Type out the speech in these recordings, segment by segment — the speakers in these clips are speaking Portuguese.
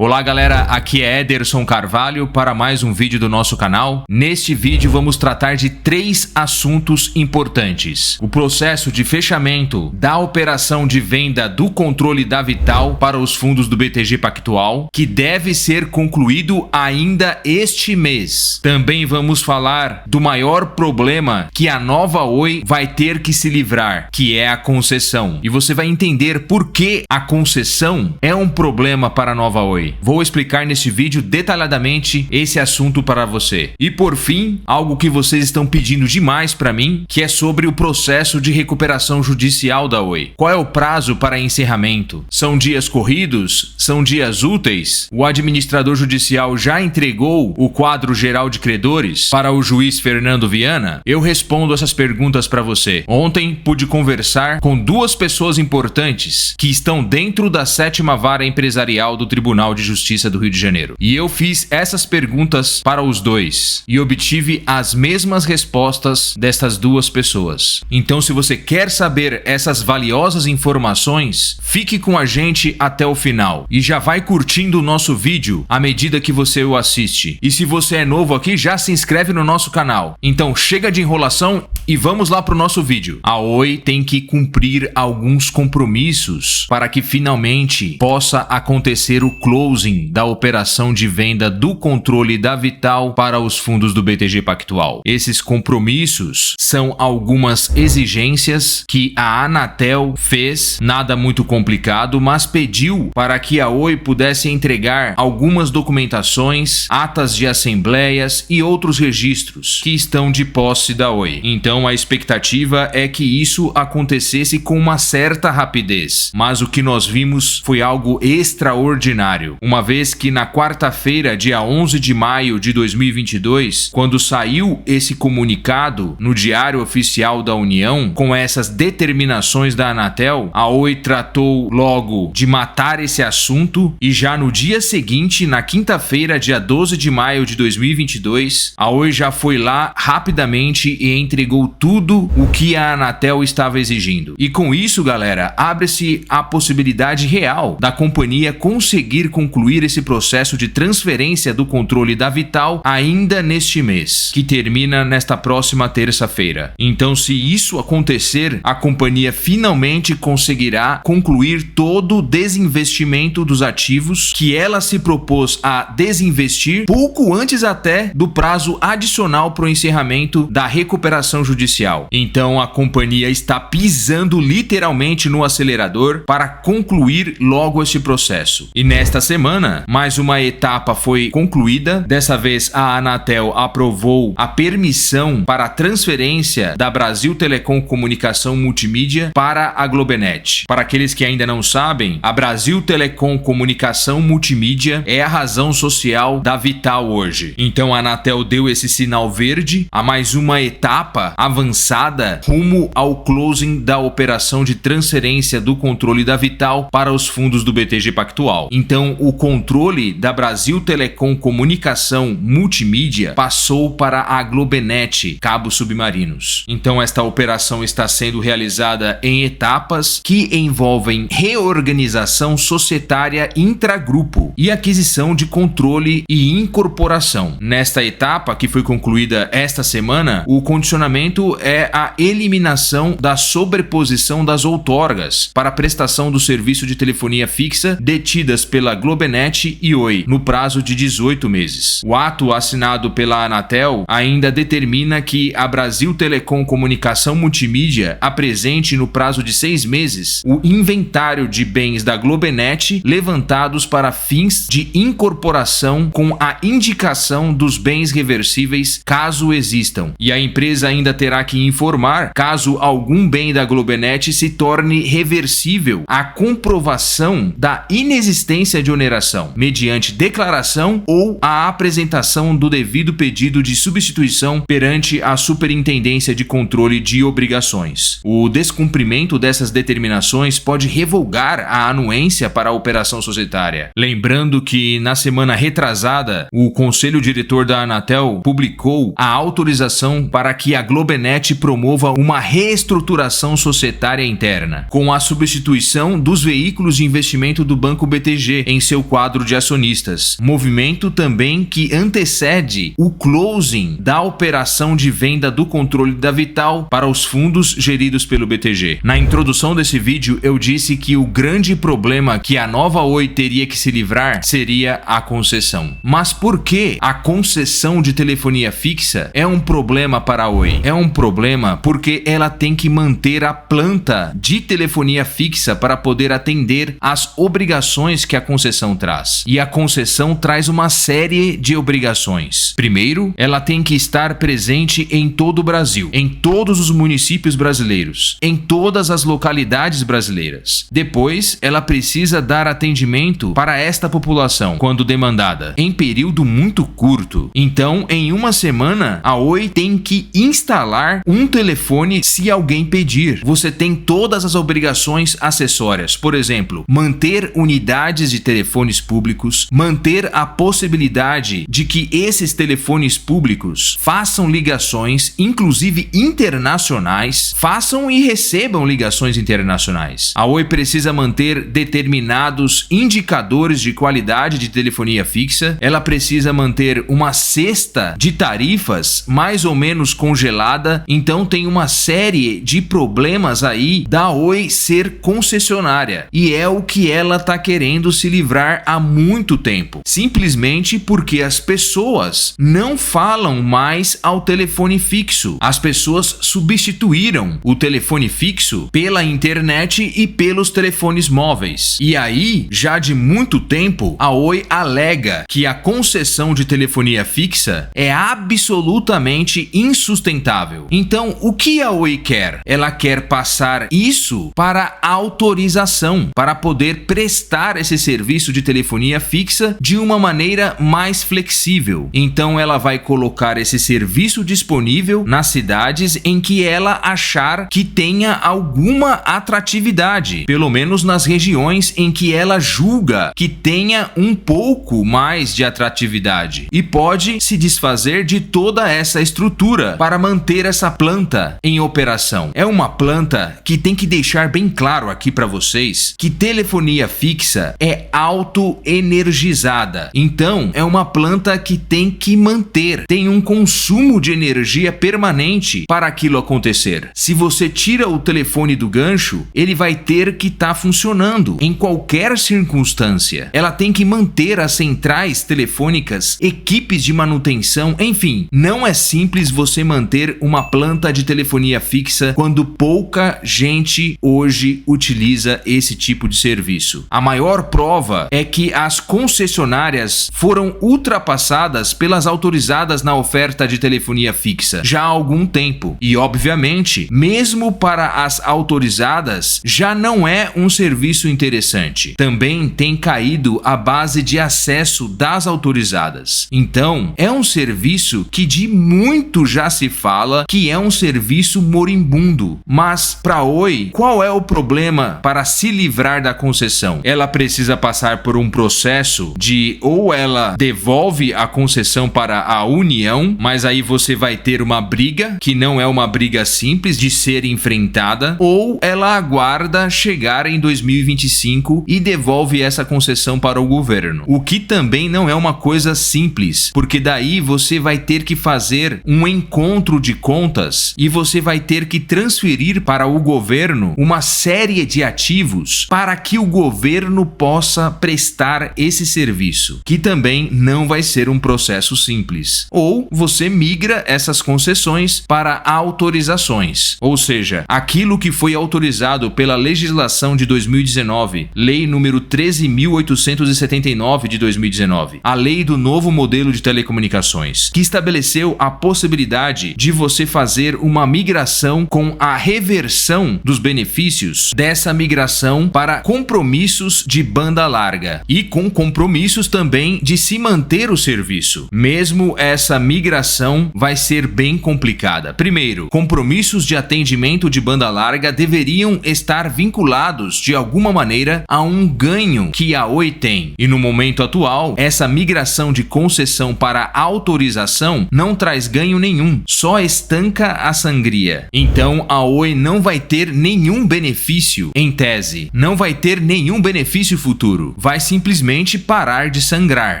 Olá galera, aqui é Ederson Carvalho para mais um vídeo do nosso canal. Neste vídeo vamos tratar de 3 assuntos importantes. O processo de fechamento da operação de venda do controle da Vital para os fundos do BTG Pactual, que deve ser concluído ainda este mês. Também vamos falar do maior problema que a Nova Oi vai ter que se livrar, que é a concessão. E você vai entender por que a concessão é um problema para a Nova Oi. Vou explicar nesse vídeo detalhadamente esse assunto para você. E por fim, algo que vocês estão pedindo demais para mim, que é sobre o processo de recuperação judicial da Oi. Qual é o prazo para encerramento? São dias corridos? São dias úteis? O administrador judicial já entregou o quadro geral de credores para o juiz Fernando Viana? Eu respondo essas perguntas para você. Ontem pude conversar com 2 pessoas importantes que estão dentro da 7ª Vara Empresarial do Tribunal de Justiça do Rio de Janeiro. E eu fiz essas perguntas para os dois e obtive as mesmas respostas destas 2 pessoas. Então, se você quer saber essas valiosas informações, fique com a gente até o final e já vai curtindo o nosso vídeo à medida que você o assiste. E se você é novo aqui, já se inscreve no nosso canal. Então, chega de enrolação e vamos lá para o nosso vídeo. A Oi tem que cumprir alguns compromissos para que finalmente possa acontecer o closing da operação de venda do controle da Vital para os fundos do BTG Pactual. Esses compromissos são algumas exigências que a Anatel fez, nada muito complicado, mas pediu para que a Oi pudesse entregar algumas documentações, atas de assembleias e outros registros que estão de posse da Oi. Então a expectativa é que isso acontecesse com uma certa rapidez, mas o que nós vimos foi algo extraordinário, uma vez que na quarta-feira, dia 11 de maio de 2022, quando saiu esse comunicado no Diário Oficial da União, com essas determinações da Anatel, a Oi tratou logo de matar esse assunto e já no dia seguinte, na quinta-feira, dia 12 de maio de 2022, a Oi já foi lá rapidamente e entregou tudo o que a Anatel estava exigindo. E com isso, galera, abre-se a possibilidade real da companhia conseguir concluir esse processo de transferência do controle da Vital ainda neste mês, que termina nesta próxima terça-feira. Então, se isso acontecer, a companhia finalmente conseguirá concluir todo o desinvestimento dos ativos que ela se propôs a desinvestir pouco antes até do prazo adicional para o encerramento da recuperação judicial. Então, a companhia está pisando literalmente no acelerador para concluir logo esse processo. E nesta semana, mais uma etapa foi concluída. Dessa vez, a Anatel aprovou a permissão para a transferência da Brasil Telecom Comunicação Multimídia para a Globenet. Para aqueles que ainda não sabem, a Brasil Telecom Comunicação Multimídia é a razão social da Vital hoje. Então, a Anatel deu esse sinal verde a mais uma etapa avançada rumo ao closing da operação de transferência do controle da Vital para os fundos do BTG Pactual. Então, o controle da Brasil Telecom Comunicação Multimídia passou para a Globenet Cabos Submarinos. Então, esta operação está sendo realizada em etapas que envolvem reorganização societária intragrupo e aquisição de controle e incorporação. Nesta etapa, que foi concluída esta semana, o condicionamento é a eliminação da sobreposição das outorgas para a prestação do serviço de telefonia fixa detidas pela Globenet e Oi, no prazo de 18 meses. O ato assinado pela Anatel ainda determina que a Brasil Telecom Comunicação Multimídia apresente no prazo de 6 meses o inventário de bens da Globenet levantados para fins de incorporação com a indicação dos bens reversíveis caso existam. E a empresa ainda terá que informar caso algum bem da Globenet se torne reversível a comprovação da inexistência de oneração, mediante declaração ou a apresentação do devido pedido de substituição perante a Superintendência de Controle de Obrigações. O descumprimento dessas determinações pode revogar a anuência para a operação societária. Lembrando que na semana retrasada, o Conselho Diretor da Anatel publicou a autorização para que a Globenet promova uma reestruturação societária interna, com a substituição dos veículos de investimento do Banco BTG em seu quadro de acionistas, movimento também que antecede o closing da operação de venda do controle da Vital para os fundos geridos pelo BTG. Na introdução desse vídeo eu disse que o grande problema que a nova Oi teria que se livrar seria a concessão. Mas por que a concessão de telefonia fixa é um problema para a Oi? É um problema porque ela tem que manter a planta de telefonia fixa para poder atender às obrigações que a concessão traz. E a concessão traz uma série de obrigações. Primeiro, ela tem que estar presente em todo o Brasil, em todos os municípios brasileiros, em todas as localidades brasileiras. Depois, ela precisa dar atendimento para esta população, quando demandada, em período muito curto. Então, em uma semana, a Oi tem que instalar um telefone se alguém pedir. Você tem todas as obrigações acessórias, por exemplo, manter unidades de telefones públicos, manter a possibilidade de que esses telefones públicos façam ligações, inclusive internacionais, façam e recebam ligações internacionais. A Oi precisa manter determinados indicadores de qualidade de telefonia fixa, ela precisa manter uma cesta de tarifas mais ou menos congelada, então tem uma série de problemas aí da Oi ser concessionária, e é o que ela está querendo se livrar há muito tempo, simplesmente porque as pessoas não falam mais ao telefone fixo. As pessoas substituíram o telefone fixo pela internet e pelos telefones móveis. E aí, já de muito tempo, a Oi alega que a concessão de telefonia fixa é absolutamente insustentável. Então, o que a Oi quer? Ela quer passar isso para autorização, para poder prestar esse serviço de telefonia fixa de uma maneira mais flexível. Então, ela vai colocar esse serviço disponível nas cidades em que ela achar que tenha alguma atratividade, pelo menos nas regiões em que ela julga que tenha um pouco mais de atratividade, e pode se desfazer de toda essa estrutura para manter essa planta em operação. É uma planta que tem que deixar bem claro aqui para vocês que telefonia fixa é autoenergizada. Então, é uma planta que tem que manter, tem um consumo de energia permanente para aquilo acontecer. Se você tira o telefone do gancho, ele vai ter que estar funcionando em qualquer circunstância. Ela tem que manter as centrais telefônicas, equipes de manutenção, enfim, não é simples você manter uma planta de telefonia fixa quando pouca gente hoje utiliza esse tipo de serviço. A maior prova é que as concessionárias foram ultrapassadas pelas autorizadas na oferta de telefonia fixa já há algum tempo. E, obviamente, mesmo para as autorizadas, já não é um serviço interessante. Também tem caído a base de acesso das autorizadas. Então, é um serviço que de muito já se fala que é um serviço moribundo. Mas, para Oi, qual é o problema para se livrar da concessão? Ela precisa passar por um processo de ou ela devolve a concessão para a União, mas aí você vai ter uma briga, que não é uma briga simples de ser enfrentada, ou ela aguarda chegar em 2025 e devolve essa concessão para o governo. O que também não é uma coisa simples, porque daí você vai ter que fazer um encontro de contas e você vai ter que transferir para o governo uma série de ativos para que o governo possa prestar esse serviço, que também não vai ser um processo simples. Ou você migra essas concessões para autorizações, ou seja, aquilo que foi autorizado pela legislação de 2019, lei número 13.879 de 2019, a lei do novo modelo de telecomunicações, que estabeleceu a possibilidade de você fazer uma migração com a reversão dos benefícios dessa migração para compromissos de banda larga e com compromissos também de se manter o serviço. Mesmo essa migração vai ser bem complicada. Primeiro, compromissos de atendimento de banda larga deveriam estar vinculados de alguma maneira a um ganho que a Oi tem. E no momento atual, essa migração de concessão para autorização não traz ganho nenhum, só estanca a sangria. Então a Oi não vai ter nenhum benefício em tese, não vai ter nenhum benefício futuro. vai simplesmente parar de sangrar.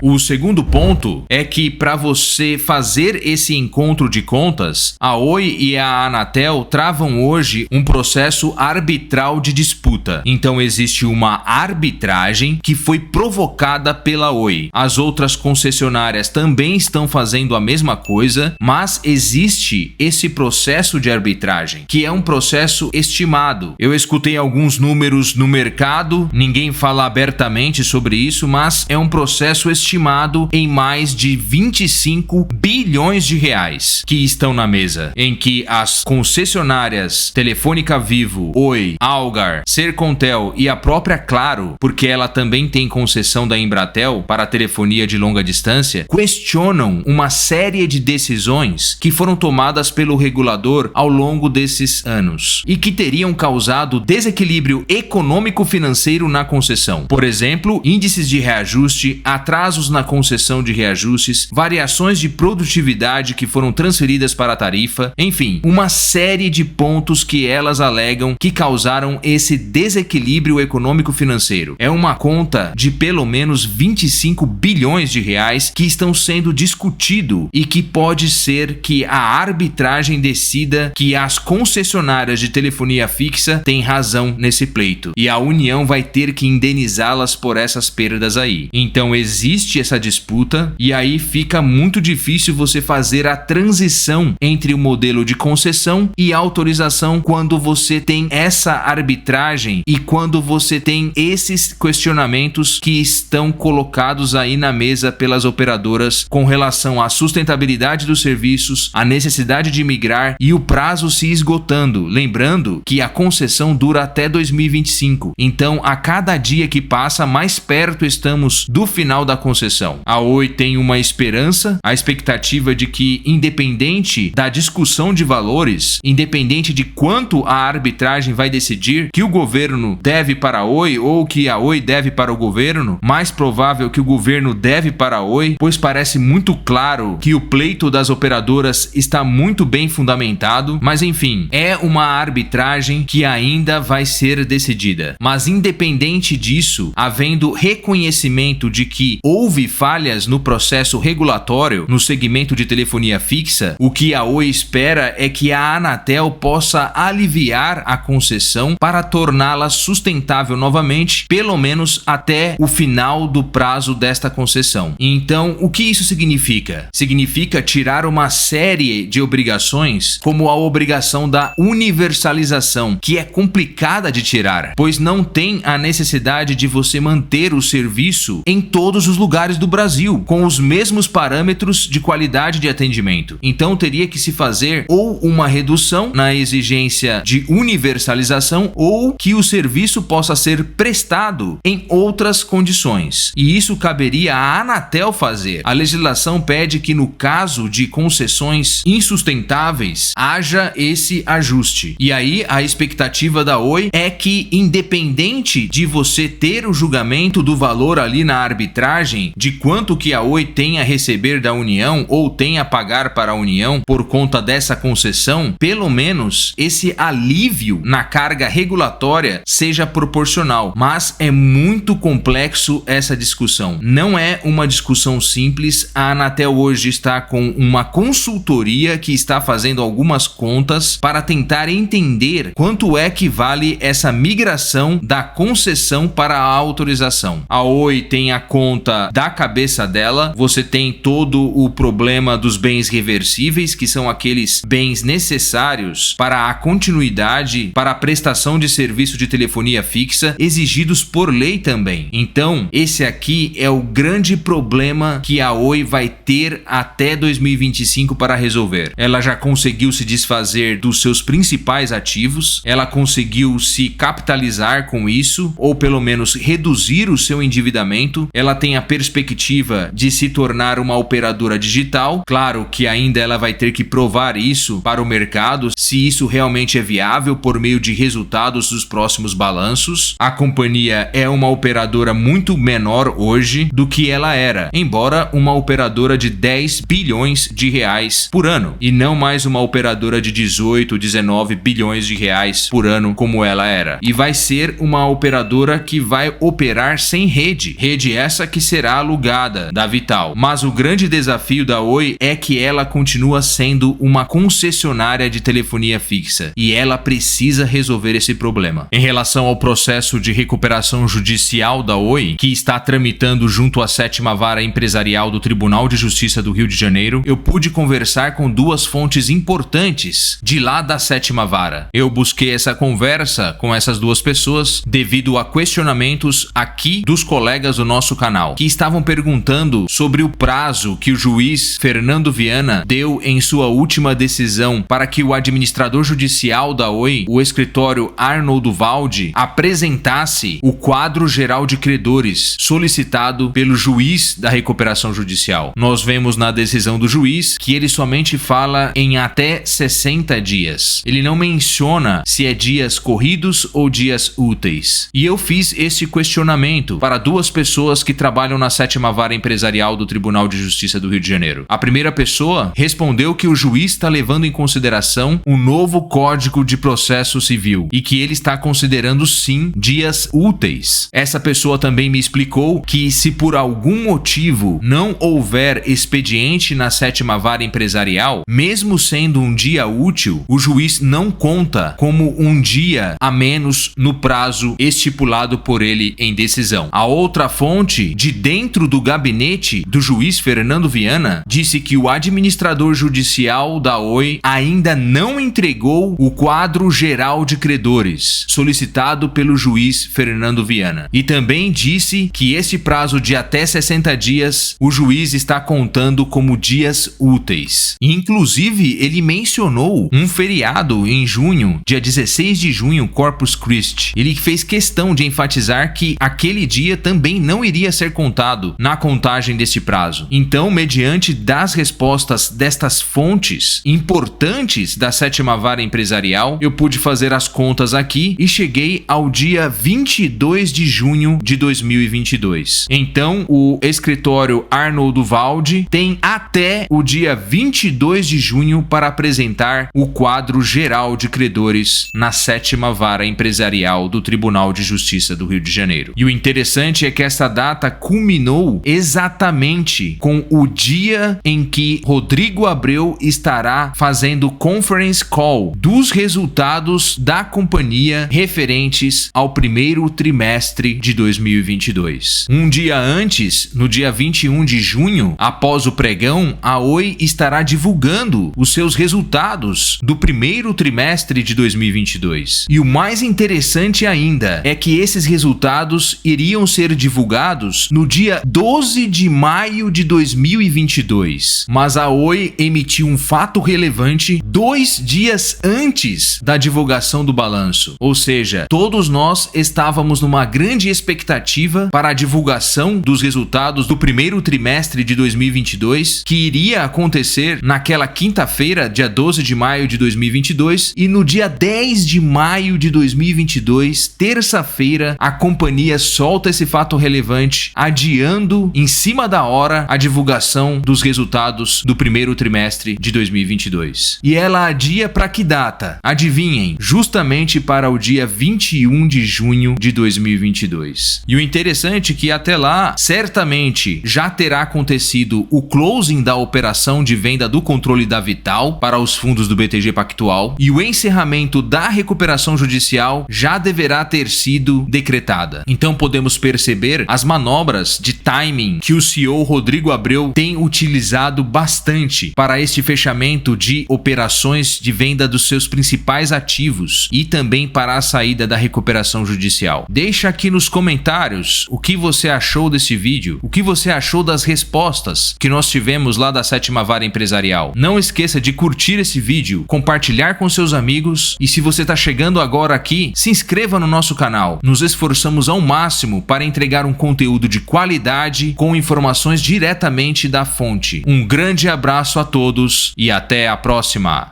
O segundo ponto é que para você fazer esse encontro de contas, a Oi e a Anatel travam hoje um processo arbitral de disputa. Então existe uma arbitragem que foi provocada pela Oi. As outras concessionárias também estão fazendo a mesma coisa, mas existe esse processo de arbitragem, que é um processo estimado. Eu escutei alguns números no mercado, ninguém fala abertamente sobre isso, mas é um processo estimado em mais de 25 bilhões de reais que estão na mesa, em que as concessionárias Telefônica Vivo, Oi, Algar, Sercontel e a própria Claro, porque ela também tem concessão da Embratel para a telefonia de longa distância, questionam uma série de decisões que foram tomadas pelo regulador ao longo desses anos e que teriam causado desequilíbrio econômico-financeiro na concessão. Por exemplo, índices de reajuste, atrasos na concessão de reajustes, variações de produtividade que foram transferidas para a tarifa, enfim, uma série de pontos que elas alegam que causaram esse desequilíbrio econômico-financeiro. É uma conta de pelo menos 25 bilhões de reais que estão sendo discutido e que pode ser que a arbitragem decida que as concessionárias de telefonia fixa têm razão nesse pleito e a União vai ter que indenizá-las por essas perdas aí. Então existe essa disputa e aí fica muito difícil você fazer a transição entre o modelo de concessão e autorização quando você tem essa arbitragem e quando você tem esses questionamentos que estão colocados aí na mesa pelas operadoras com relação à sustentabilidade dos serviços, a necessidade de migrar e o prazo se esgotando. Lembrando que a concessão dura até 2025. Então, a cada dia que passa, mais perto estamos do final da concessão. A Oi tem uma esperança, a expectativa de que, independente da discussão de valores, independente de quanto a arbitragem vai decidir que o governo deve para a Oi ou que a Oi deve para o governo, mais provável que o governo deve para a Oi, pois parece muito claro que o pleito das operadoras está muito bem fundamentado, mas enfim, é uma arbitragem que ainda vai ser decidida. Mas independente disso, havendo reconhecimento de que houve falhas no processo regulatório no segmento de telefonia fixa, o que a Oi espera é que a Anatel possa aliviar a concessão para torná-la sustentável novamente, pelo menos até o final do prazo desta concessão. Então, o que isso significa? Significa tirar uma série de obrigações, como a obrigação da universalização, que é complicada de tirar, pois não tem a necessidade de você manter o serviço em todos os lugares do Brasil, com os mesmos parâmetros de qualidade de atendimento. Então, teria que se fazer ou uma redução na exigência de universalização ou que o serviço possa ser prestado em outras condições. E isso caberia à Anatel fazer. A legislação pede que no caso de concessões insustentáveis haja esse ajuste. E aí a expectativa da Oi é que, independente de você ter o julgamento do valor ali na arbitragem, de quanto que a Oi tem a receber da União ou tem a pagar para a União por conta dessa concessão, pelo menos esse alívio na carga regulatória seja proporcional. Mas é muito complexo essa discussão. Não é uma discussão simples. A Anatel hoje está com uma consultoria que está fazendo algumas contas para tentar entender quanto é que vale essa migração da concessão para a autorização. A Oi tem a conta da cabeça dela, você tem todo o problema dos bens reversíveis, que são aqueles bens necessários para a continuidade, para a prestação de serviço de telefonia fixa, exigidos por lei também. Então, esse aqui é o grande problema que a Oi vai ter até 2025 para resolver. Ela já conseguiu se desfazer dos seus principais ativos, ela conseguiu se capitalizar com isso, ou pelo menos reduzir o seu endividamento. Ela tem a perspectiva de se tornar uma operadora digital. Claro que ainda ela vai ter que provar isso para o mercado, se isso realmente é viável por meio de resultados dos próximos balanços. A companhia é uma operadora muito menor hoje do que ela era, embora uma operadora de 10 bilhões de reais por ano, e não mais uma operadora de 18, 19 bilhões de reais por ano como ela era. E vai ser uma operadora que vai operar sem rede essa que será alugada da Vital. Mas o grande desafio da Oi é que ela continua sendo uma concessionária de telefonia fixa e ela precisa resolver esse problema. Em relação ao processo de recuperação judicial da Oi, que está tramitando junto à 7ª Vara Empresarial do Tribunal de Justiça do Rio de Janeiro, eu pude conversar com duas fontes importantes de lá da 7ª Vara. Eu busquei essa conversa com essas duas pessoas devido a questionamentos aqui dos colegas do nosso canal, que estavam perguntando sobre o prazo que o juiz Fernando Viana deu em sua última decisão para que o administrador judicial da Oi, o escritório Arnoldo Valdi, apresentasse o quadro geral de credores solicitado pelo juiz da recuperação judicial. Nós vemos na decisão do juiz que ele somente fala em até 60 dias. Ele não menciona se é dias corridos ou dias úteis. E eu fiz esse questionamento para duas pessoas que trabalham na 7ª Vara Empresarial do Tribunal de Justiça do Rio de Janeiro. A primeira pessoa respondeu que o juiz está levando em consideração o novo Código de Processo Civil e que ele está considerando sim dias úteis. Essa pessoa também me explicou que se por algum motivo não houver expediente na 7ª Vara Empresarial, mesmo sendo um dia útil, o juiz não conta como um dia a menos no prazo estipulado por ele em decisão. A outra fonte de dentro do gabinete do juiz Fernando Viana disse que o administrador judicial da Oi ainda não entregou o quadro geral de credores solicitado pelo juiz Fernando Viana. E também disse que esse prazo de até 60 dias o juiz está contando como dias úteis. Inclusive, ele mencionou um feriado em junho, dia 16 de junho, Corpus Christi. Ele fez questão de enfatizar que aquele dia também não iria ser contado na contagem desse prazo. Então, mediante das respostas destas fontes importantes da 7ª Vara Empresarial, eu pude fazer as contas aqui e cheguei ao dia 22 de junho de 2022. Então, o escritório Arnoldo Valdi tem até o dia 22 de junho para apresentar o quadro geral de credores na 7ª Vara Empresarial do Tribunal de Justiça do Rio de Janeiro. E o interessante é que essa data culminou exatamente com o dia em que Rodrigo Abreu estará fazendo conference call dos resultados da companhia referentes ao primeiro trimestre de 2022. Um dia antes, no dia 21 de junho, após o pregão, a Oi estará divulgando os seus resultados do primeiro trimestre de 2022. E o mais interessante ainda é que esses resultados iriam ser divulgados no dia 12 de maio de 2022. Mas a Oi emitiu um fato relevante 2 dias antes da divulgação do balanço. Ou seja, todos nós estávamos numa grande expectativa para a divulgação dos resultados do primeiro trimestre de 2022, que iria acontecer naquela quinta-feira, dia 12 de maio de 2022, e no dia 10 de maio de 2022, terça-feira, a companhia solta esse fato relevante, adiando em cima da hora a divulgação dos resultados do primeiro trimestre de 2022. E ela adia para que data? Adivinhem, justamente para o dia 21 de junho de 2022. E o interessante é que até lá, certamente já terá acontecido o closing da operação de venda do controle da Vital para os fundos do BTG Pactual e o encerramento da recuperação judicial já deverá ter sido decretada. Então podemos perceber as manobras de timing que o CEO Rodrigo Abreu tem utilizado bastante para este fechamento de operações de venda dos seus principais ativos e também para a saída da recuperação judicial. Deixa aqui nos comentários o que você achou desse vídeo, o que você achou das respostas que nós tivemos lá da 7ª Vara Empresarial. Não esqueça de curtir esse vídeo, compartilhar com seus amigos e se você está chegando agora aqui, se inscreva no nosso canal. Nos esforçamos ao máximo para entregar um conteúdo de qualidade com informações diretamente da fonte. Um grande abraço a todos e até a próxima!